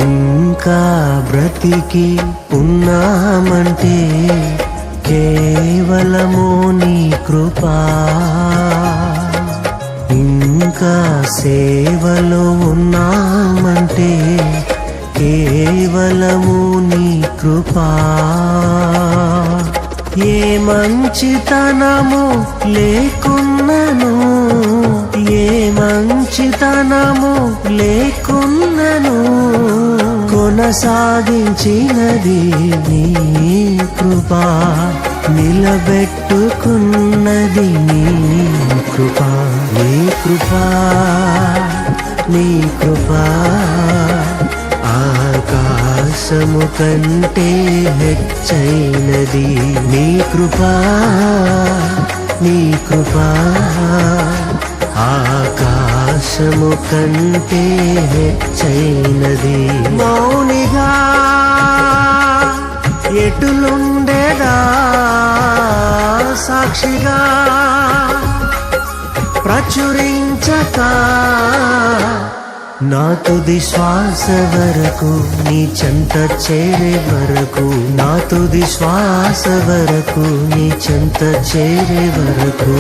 ఇంకా బ్రతికి ఉన్నామంటే కేవలము నీ కృపా. ఇంకా సేవలో ఉన్నామంటే కేవలము నీ కృపా. ఏ మంచితనము లేకున్నను, ఏ మంచితనము లేకున్నను, కొనసాగించినది నీ కృపా. నిలబెట్టుకున్నది నీ కృపా. నీ కృపా, నీ కృపా ఆకాశము కంటే హెచ్చైనది. నీ కృపా, నీ కృపా ఆకాశము కంటే హెచ్చైనది. మౌనిగా ఎటులుండేదా సాక్షిగా ప్రచురించక, నా తుది శ్వాస వరకు నీ చెంత చేరే వరకు, నా తుది శ్వాస వరకు నీ చెంత చేరే వరకు